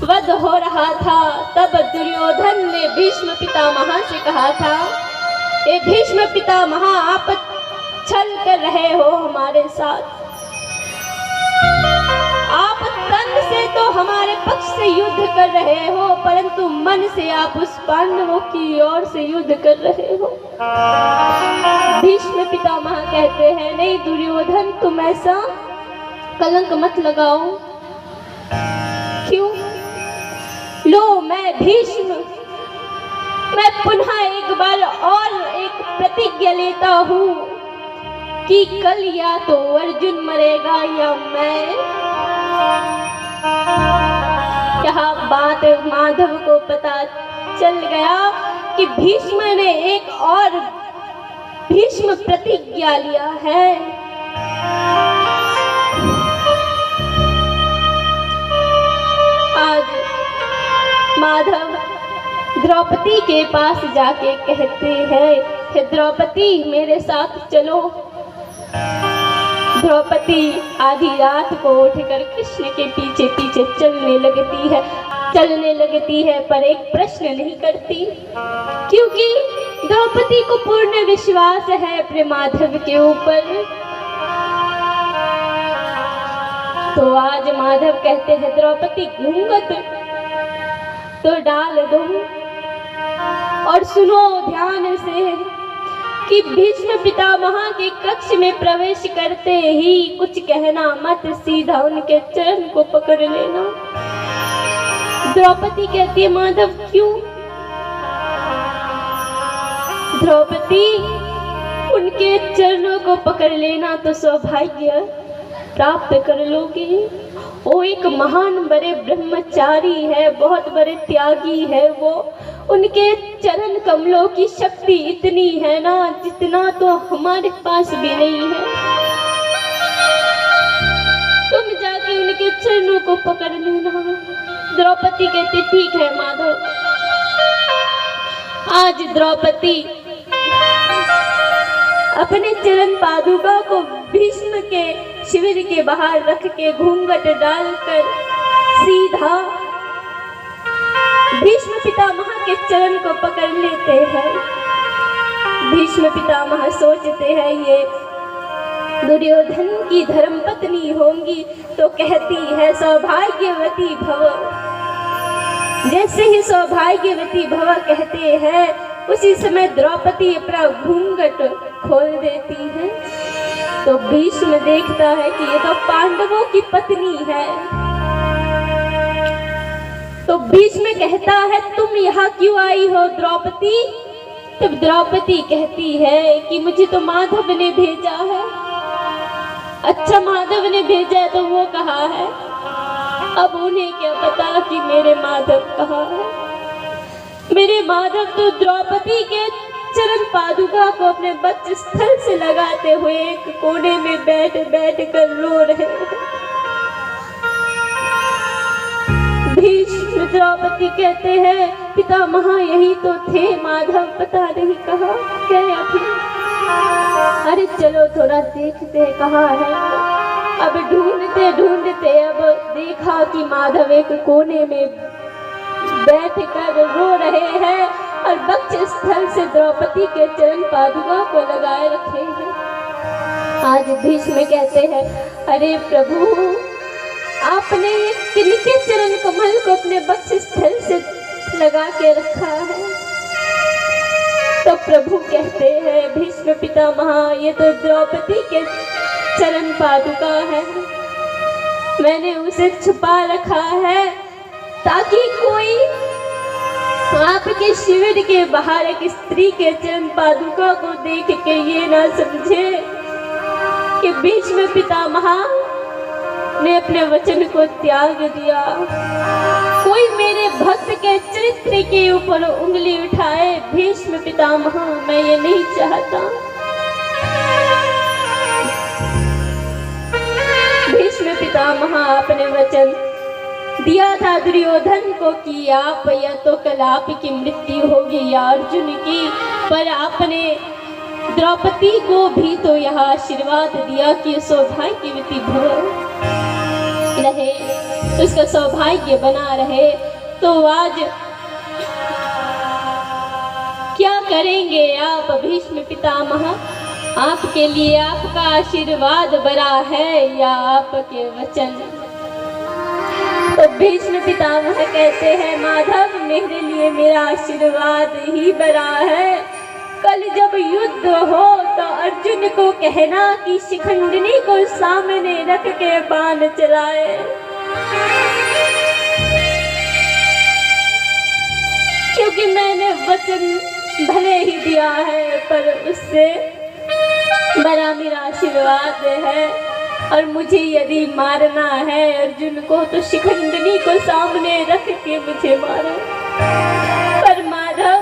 वध हो रहा था, तब दुर्योधन ने भीष्म पितामह से कहा था, ए भीष्म पितामह, आप छल कर रहे हो हमारे साथ। आप तन से तो हमारे पक्ष से युद्ध कर रहे हो, परंतु मन से आप उस पांडवों की ओर से युद्ध कर रहे हो। भीष्म पितामह कहते हैं, नहीं दुर्योधन, तुम ऐसा कलंक मत लगाओ। क्यों? लो, मैं भीष्म, मैं पुनः एक बार और एक प्रतिज्ञा लेता हूँ कि कल या तो अर्जुन मरेगा या मैं। यह बात माधव को पता चल गया कि भीष्म ने एक और भीष्म प्रतिज्ञा लिया है। आज माधव द्रौपदी के पास जाके कहते हैं, हे द्रौपदी, मेरे साथ चलो। द्रौपदी आधी रात को उठकर कृष्ण के पीछे पीछे चलने लगती है, पर एक प्रश्न नहीं करती, क्योंकि द्रौपदी को पूर्ण विश्वास है अपने माधव के ऊपर। तो आज माधव कहते हैं, द्रौपदी घूंघट तो डाल दो और सुनो ध्यान से कि भीष्म पितामह के कक्ष में प्रवेश करते ही कुछ कहना मत, सीधा उनके चरण को पकड़ लेना। द्रौपदी कहती है, माधव क्यों? द्रौपदी, उनके चरणों को पकड़ लेना तो सौभाग्य प्राप्त कर लोगी। वो एक महान बड़े ब्रह्मचारी है, बहुत बड़े त्यागी है वो। उनके चरण कमलों की शक्ति इतनी है ना, जितना तो हमारे पास भी नहीं है। तुम जाके उनके चरणों को पकड़ लेना। द्रौपदी कहती, ठीक है माधव। आज द्रौपदी अपने चरण पादुका को भीष्म के शिविर के बाहर रख के घूंघट डालकर सीधा भीष्म पितामह के चरण को पकड़ लेते हैं। भीष्म पितामह सोचते हैं, ये दुर्योधन की धर्मपत्नी होंगी तो कहती है, सौभाग्यवती भव। जैसे ही सौभाग्यवती भव कहते हैं, उसी समय द्रौपदी अपना घूंघट खोल देती है। तो भीष्म देखता है कि ये तो पांडवों की पत्नी है। तो भीष्म कहता है, तुम यहाँ क्यों आई हो द्रौपदी? तब द्रौपदी कहती है कि मुझे तो माधव ने भेजा है। अच्छा, माधव ने भेजा है तो वो कहाँ है? अब उन्हें क्या पता कि मेरे माधव कहाँ है। मेरे माधव तो द्रौपदी के चरण पादुका को अपने वक्षस्थल से लगाते हुए एक कोने में बैठ कर रो रहे हैं। भीष्म द्रौपदी कहते हैं, पितामह यही तो थे, माधव पता नहीं कहाँ गए थे। अरे चलो थोड़ा देखते हैं कहाँ है। अब ढूंढते अब देखा कि माधव एक कोने में बैठ कर रो रहे हैं और वक्षस्थल से द्रौपदी के चरण पादुका को लगाए रखे हैं। आज भीष्म कहते हैं, अरे प्रभु, आपने ये किनके चरण कमल को अपने वक्षस्थल से लगा के रखा है? तो प्रभु कहते हैं, भीष्म पितामह, ये तो द्रौपदी के चरण पादुका है। मैंने उसे छुपा रखा है ताकि कोई आपके शिविर के बाहर एक स्त्री के चरण पादुका को देख के ये ना समझे कि भीष्म पितामह ने अपने वचन को त्याग दिया। कोई मेरे भक्त के चरित्र के ऊपर उंगली उठाए। भीष्म पितामह, मैं ये नहीं चाहता। भीष्म पितामह, आपने वचन दिया था दुर्योधन को कि आप या तो कल आपकी मृत्यु होगी या अर्जुन की, पर आपने द्रौपदी को भी तो यह आशीर्वाद दिया कि सौभाग्यवती भव रहे। उसका सौभाग्य बना रहे, तो आज क्या करेंगे आप भीष्म पितामह? आपके लिए आपका आशीर्वाद बड़ा है या आपके वचन? तो भीष्म पितामह कहते हैं, माधव मेरे लिए मेरा आशीर्वाद ही बड़ा है। कल जब युद्ध हो तो अर्जुन को कहना कि शिखंडिनी को सामने रख के बाण चलाए, क्योंकि मैंने वचन भले ही दिया है पर उससे बड़ा मेरा आशीर्वाद है। और मुझे यदि मारना है अर्जुन को तो शिखंडिनी को सामने रख के मुझे मारो। पर माधव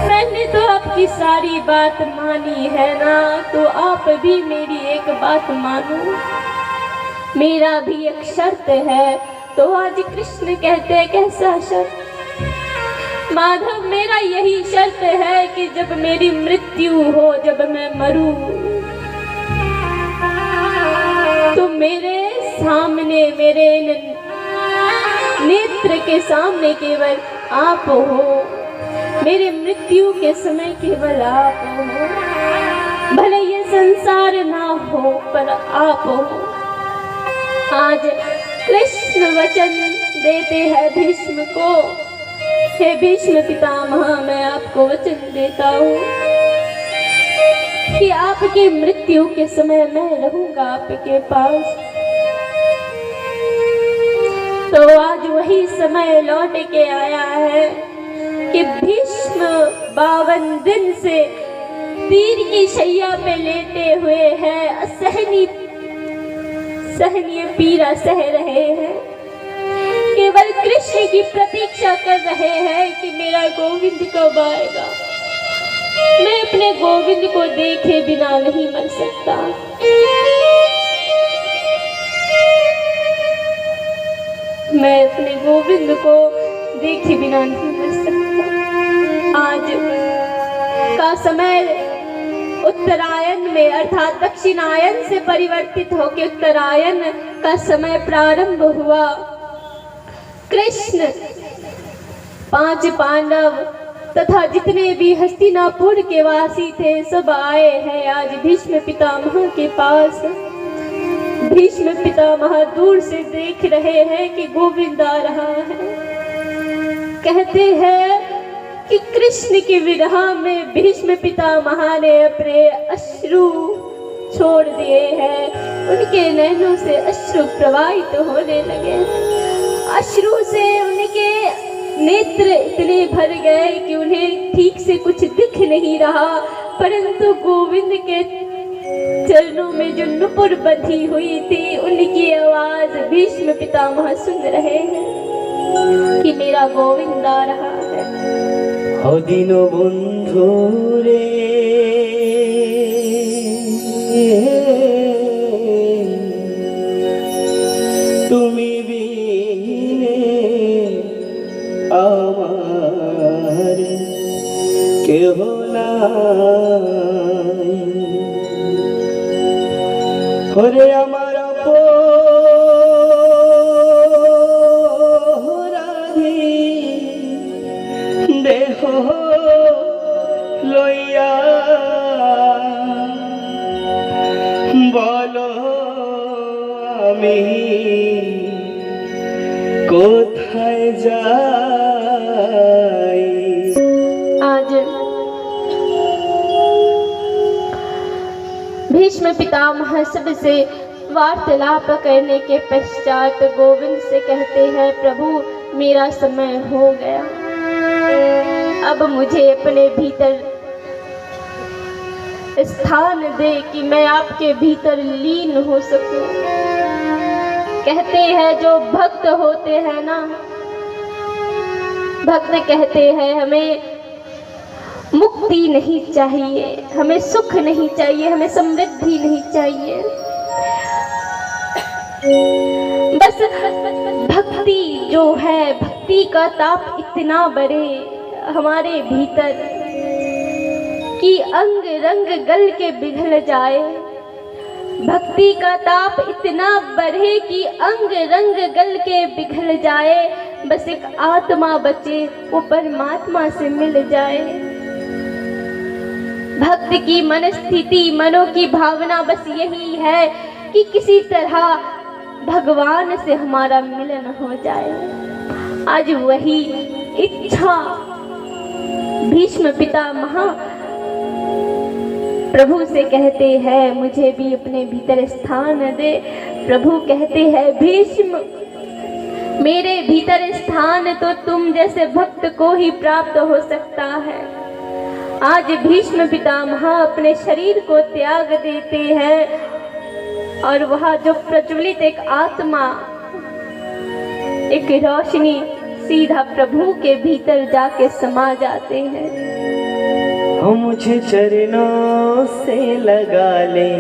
मैंने तो आपकी सारी बात मानी है ना, तो आप भी मेरी एक बात मानो। मेरा भी एक शर्त है। तो आज कृष्ण कहते हैं, कैसा शर्त? माधव मेरा यही शर्त है कि जब मेरी मृत्यु हो, जब मैं मरूं, तो मेरे सामने, मेरे नेत्र के सामने केवल आप हो। मेरे मृत्यु के समय केवल आप हो। भले ये संसार ना हो पर आप हो। आज कृष्ण वचन देते हैं भीष्म को, हे भीष्म पितामह मैं आपको वचन देता हूँ कि आपकी मृत्यु के समय मैं रहूंगा आपके पास। तो आज वही समय लौट के आया है कि भीष्म 52 दिन से तीर की शैया पे लेटे हुए हैं, असहनीय पीड़ा सह रहे हैं, केवल कृष्ण की प्रतीक्षा कर रहे हैं कि मेरा गोविंद कब आएगा। मैं अपने गोविंद को देखे बिना नहीं मर सकता। मैं अपने गोविंद को देखे बिना नहीं मर सकता। आज का समय उत्तरायण में अर्थात दक्षिणायन से परिवर्तित होकर उत्तरायण का समय प्रारंभ हुआ। कृष्ण, 5 पांडव तथा जितने भी हस्तिनापुर के वासी थे सब आए हैं आज भीष्म पितामह के पास। भीष्म पितामह दूर से देख रहे हैं कि गोविंद आ रहा है। कहते हैं कि कृष्ण की विरह में भीष्म पितामह ने अपने अश्रु छोड़ दिए हैं। उनके नैनों से अश्रु प्रवाहित होने लगे। अश्रु से उनके नेत्र इतने भर गए कि उन्हें ठीक से कुछ दिख नहीं रहा, परंतु गोविंद के चरणों में जो नुपुर बंधी हुई थी उनकी आवाज भीष्म पितामह सुन रहे हैं कि मेरा गोविंद आ रहा है। हो दिनो बंधु रे ওরে আমার অপরাধী দেহ লইয়া বলো আমি কোথায় যাই। आज भीष्म पितामह सबसे वार्तालाप करने के पश्चात गोविंद से कहते हैं, प्रभु मेरा समय हो गया, अब मुझे अपने भीतर स्थान दे कि मैं आपके भीतर लीन हो सकूं। कहते हैं जो भक्त होते हैं ना, भक्त कहते हैं हमें मुक्ति नहीं चाहिए, हमें सुख नहीं चाहिए, हमें समृद्धि नहीं चाहिए, बस भक्ति जो है, भक्ति का ताप इतना बढ़े हमारे भीतर कि अंग रंग गल के पिघल जाए। भक्ति का ताप इतना बढ़े कि अंग रंग गल के पिघल जाए, बस एक आत्मा बचे वो परमात्मा से मिल जाए। भक्त की मन स्थिति, मनों की भावना बस यही है कि किसी तरह भगवान से हमारा मिलन हो जाए। आज वही इच्छा भीष्म पितामह प्रभु से कहते हैं, मुझे भी अपने भीतर स्थान दे। प्रभु कहते हैं, भीष्म मेरे भीतर स्थान तो तुम जैसे भक्त को ही प्राप्त हो सकता है। आज भीष्म पितामह अपने शरीर को त्याग देते हैं और वह जो प्रज्वलित एक आत्मा, एक रोशनी सीधा प्रभु के भीतर जाके समा जाते हैं। मुझे चरणों से लगा ले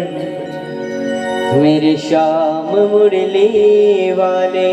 मेरे श्याम मुरली वाले।